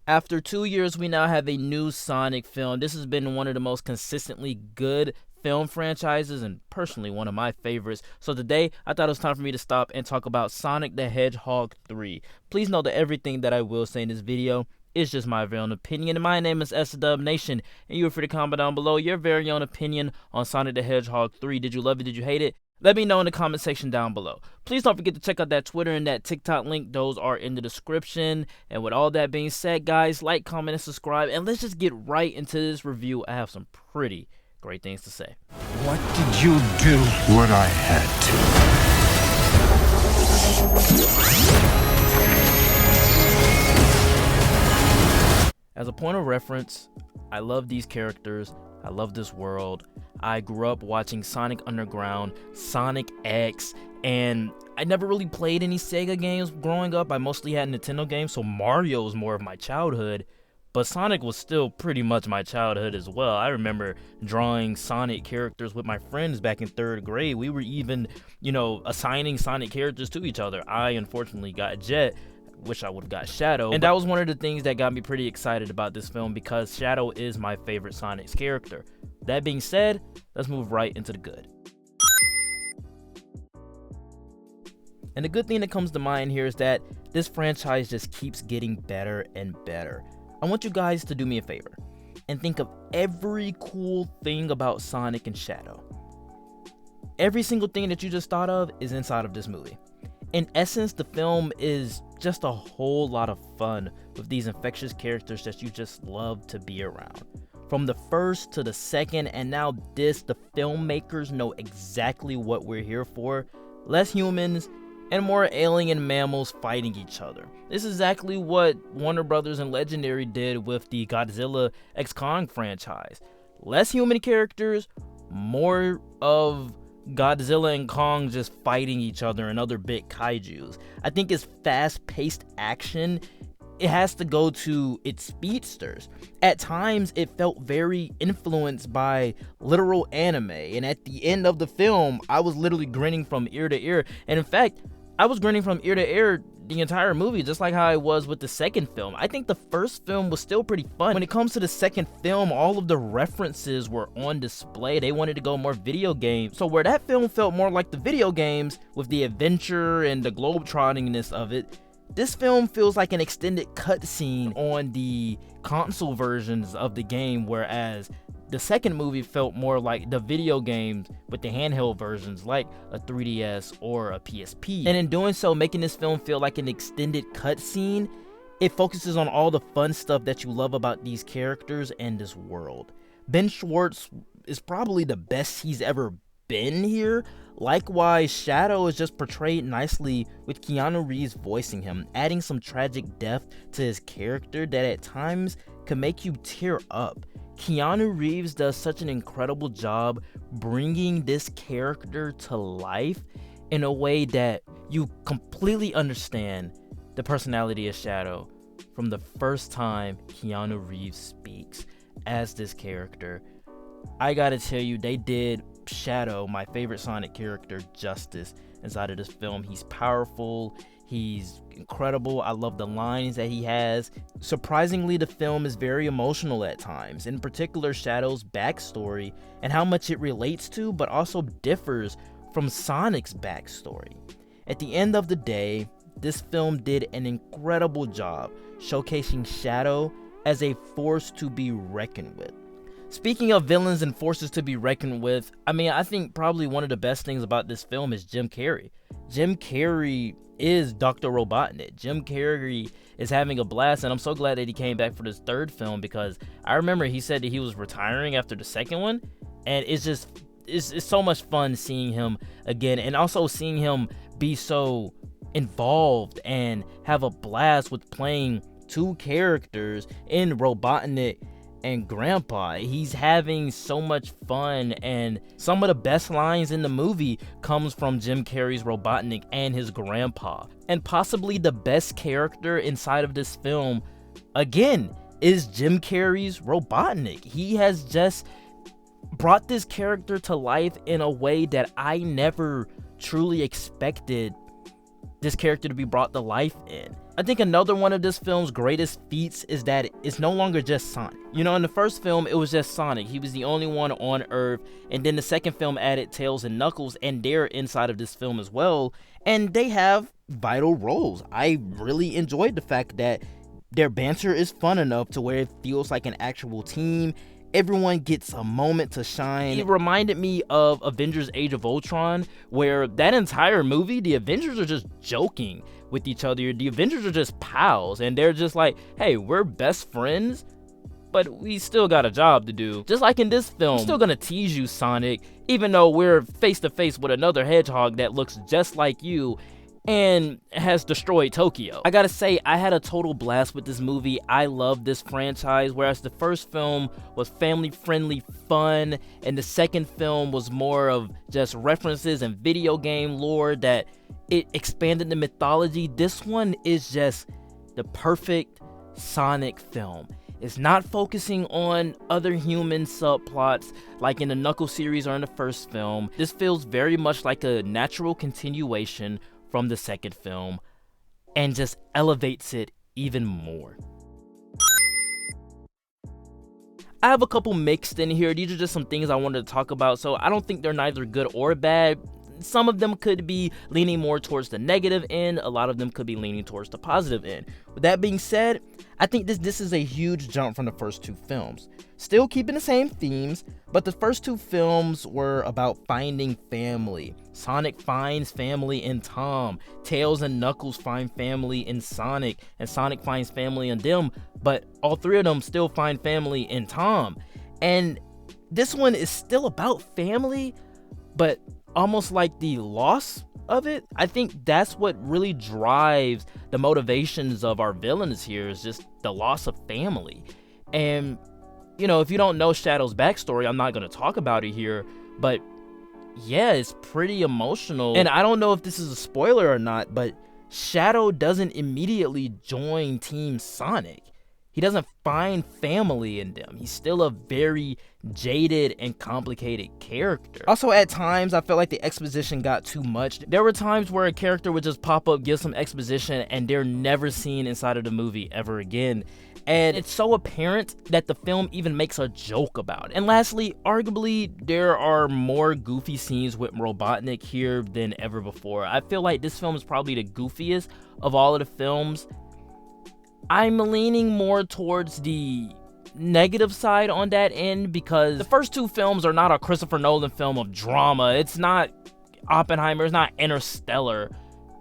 After 2 years, we now have a new Sonic film. This has been one of the most consistently good film franchises and personally one of my favorites. So today, I thought it was time for me to stop and talk about Sonic the Hedgehog 3. Please know that everything that I will say in this video is just my very own opinion. And my name is SEGA Nation, and you are free to comment down below your very own opinion on Sonic the Hedgehog 3. Did you love it? Did you hate it? Let me know in the comment section down below. Please don't forget to check out that Twitter and that TikTok link. Those are in the description. And with all that being said, guys, like, comment, and subscribe. And let's just get right into this review. I have some pretty great things to say. What did you do? What I had to. As a point of reference, I love these characters. I love this world. I grew up watching Sonic Underground, Sonic X, and I never really played any Sega games growing up. I mostly had Nintendo games, so Mario was more of my childhood, but Sonic was still pretty much my childhood as well. I remember drawing Sonic characters with my friends back in 3rd grade. We were even, assigning Sonic characters to each other. I unfortunately got Jet. Wish I would have got Shadow, and that was one of the things that got me pretty excited about this film because Shadow is my favorite Sonic's character. That being said, let's move right into the good. And the good thing that comes to mind here is that this franchise just keeps getting better and better. I want you guys to do me a favor and think of every cool thing about Sonic and Shadow. Every single thing that you just thought of is inside of this movie. In essence, the film is just a whole lot of fun with these infectious characters that you just love to be around. From the first to the second, and now this, the filmmakers know exactly what we're here for. Less humans and more alien mammals fighting each other. This is exactly what Warner Brothers and Legendary did with the Godzilla x Kong franchise. Less human characters, more of Godzilla and Kong just fighting each other and other big kaijus. I think it's fast-paced action. It has to go to its speedsters. At times, it felt very influenced by literal anime, and at the end of the film, I was literally grinning from ear to ear. And in fact, I was grinning from ear to ear the entire movie, just like how I was with the second film. I think the first film was still pretty fun. When it comes to the second film, all of the references were on display. They wanted to go more video games. So where that film felt more like the video games with the adventure and the globetrottingness of it, this film feels like an extended cutscene on the console versions of the game, whereas the second movie felt more like the video games with the handheld versions like a 3DS or a PSP. And in doing so, making this film feel like an extended cutscene, it focuses on all the fun stuff that you love about these characters and this world. Ben Schwartz is probably the best he's ever been here. Likewise, Shadow is just portrayed nicely with Keanu Reeves voicing him, adding some tragic depth to his character that at times can make you tear up. Keanu Reeves does such an incredible job bringing this character to life in a way that you completely understand the personality of Shadow from the first time Keanu Reeves speaks as this character. I gotta tell you, they did Shadow, my favorite Sonic character, justice inside of this film. He's powerful. He's incredible. I love the lines that he has. Surprisingly, the film is very emotional at times, in particular Shadow's backstory and how much it relates to, but also differs from Sonic's backstory. At the end of the day, this film did an incredible job showcasing Shadow as a force to be reckoned with. Speaking of villains and forces to be reckoned with, I think probably one of the best things about this film is Jim Carrey. Jim Carrey is Dr. Robotnik. Jim Carrey is having a blast, and I'm so glad that he came back for this third film because I remember he said that he was retiring after the second one, and it's so much fun seeing him again, and also seeing him be so involved and have a blast with playing two characters in Robotnik and Grandpa. He's having so much fun, and some of the best lines in the movie comes from Jim Carrey's Robotnik and his grandpa. And possibly the best character inside of this film, again, is Jim Carrey's Robotnik. He has just brought this character to life in a way that I never truly expected this character to be brought to life in. I think another one of this film's greatest feats is that it's no longer just Sonic. You know, in the first film, it was just Sonic. He was the only one on Earth. And then the second film added Tails and Knuckles, and they're inside of this film as well. And they have vital roles. I really enjoyed the fact that their banter is fun enough to where it feels like an actual team. Everyone gets a moment to shine. It reminded me of Avengers Age of Ultron, where that entire movie, the Avengers are just joking with each other. The Avengers are just pals, and they're just like, hey, we're best friends, but we still got a job to do. Just like in this film, I'm still gonna tease you, Sonic, even though we're face to face with another hedgehog that looks just like you and has destroyed Tokyo. I gotta say, I had a total blast with this movie. I love this franchise, whereas the first film was family-friendly fun, and the second film was more of just references and video game lore that it expanded the mythology. This one is just the perfect Sonic film. It's not focusing on other human subplots like in the Knuckles series or in the first film. This feels very much like a natural continuation from the second film and just elevates it even more. I have a couple mixed in here. These are just some things I wanted to talk about, so I don't think they're neither good or bad. Some of them could be leaning more towards the negative end. A lot of them could be leaning towards the positive end. With that being said, I think this is a huge jump from the first two films. Still keeping the same themes, but the first two films were about finding family. Sonic finds family in Tom. Tails and Knuckles find family in Sonic, and Sonic finds family in them, but all three of them still find family in Tom. And this one is still about family, but almost like the loss of it. I think that's what really drives the motivations of our villains here, is just the loss of family. And you know, if you don't know Shadow's backstory, I'm not going to talk about it here, but yeah, it's pretty emotional. And I don't know if this is a spoiler or not, but Shadow doesn't immediately join Team Sonic. He doesn't find family in them. He's still a very jaded and complicated character. Also, at times, I felt like the exposition got too much. There were times where a character would just pop up, give some exposition, and they're never seen inside of the movie ever again. And it's so apparent that the film even makes a joke about it. And lastly, arguably, there are more goofy scenes with Robotnik here than ever before. I feel like this film is probably the goofiest of all of the films. I'm leaning more towards the negative side on that end, because the first two films are not a Christopher Nolan film of drama. It's not Oppenheimer, it's not Interstellar,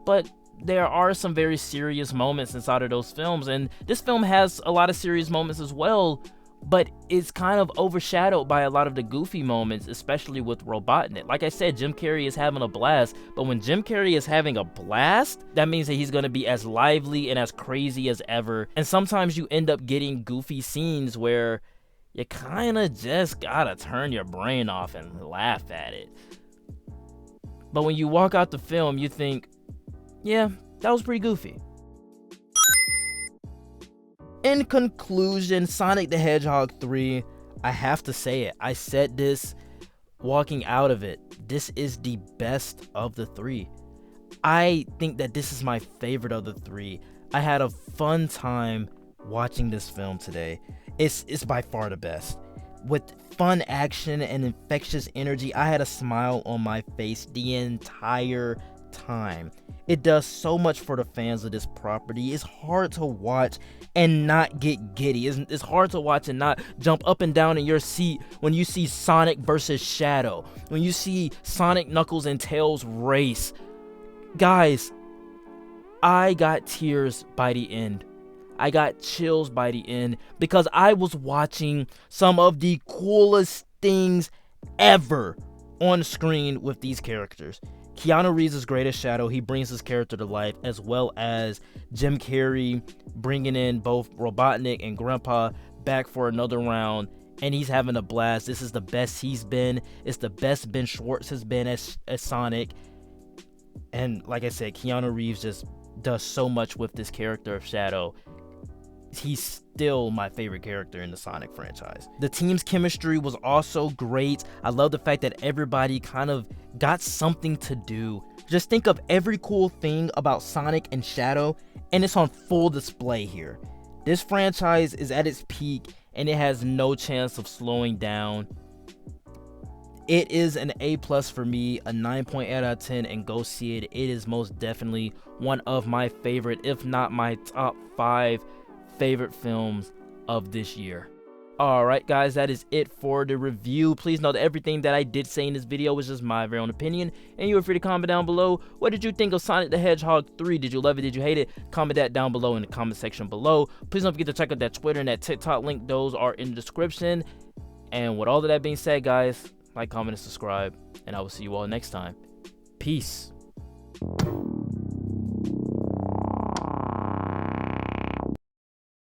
but there are some very serious moments inside of those films, and this film has a lot of serious moments as well, but it's kind of overshadowed by a lot of the goofy moments, especially with Robotnik. Like I said, Jim Carrey is having a blast, but when Jim Carrey is having a blast, that means that he's going to be as lively and as crazy as ever, and sometimes you end up getting goofy scenes where you kind of just gotta turn your brain off and laugh at it. But when you walk out the film, you think, yeah, that was pretty goofy. In conclusion, Sonic the Hedgehog 3, I have to say it. I said this walking out of it. This is the best of the three. I think that this is my favorite of the three. I had a fun time watching this film today. It's by far the best. With fun action and infectious energy, I had a smile on my face the entire time. It does so much for the fans of this property. It's hard to watch and not get giddy. It's hard to watch and not jump up and down in your seat when you see Sonic versus Shadow, when you see Sonic, Knuckles, and Tails race. Guys, I got tears by the end. I got chills by the end because I was watching some of the coolest things ever on screen with these characters. Keanu Reeves is great as Shadow. He brings his character to life, as well as Jim Carrey bringing in both Robotnik and Grandpa back for another round, and he's having a blast. This is the best he's been. It's the best Ben Schwartz has been as Sonic. And like I said, Keanu Reeves just does so much with this character of Shadow. He's still my favorite character in the Sonic franchise. The team's chemistry was also great. I love the fact that everybody kind of got something to do. Just think of every cool thing about Sonic and Shadow, and it's on full display here. This franchise is at its peak and it has no chance of slowing down. It is an A+ for me, a 9.8 out of 10, and go see it. It is most definitely one of my favorite, if not my top 5 favorite films of this year. Alright guys, that is it for the review. Please note that everything that I did say in this video was just my very own opinion, and you are free to comment down below. What did you think of Sonic the Hedgehog 3? Did you love it? Did you hate it? Comment that down below in the comment section below. Please don't forget to check out that Twitter and that TikTok link. Those are in the description. And with all of that being said, guys, like, comment, and subscribe, and I will see you all next time. Peace.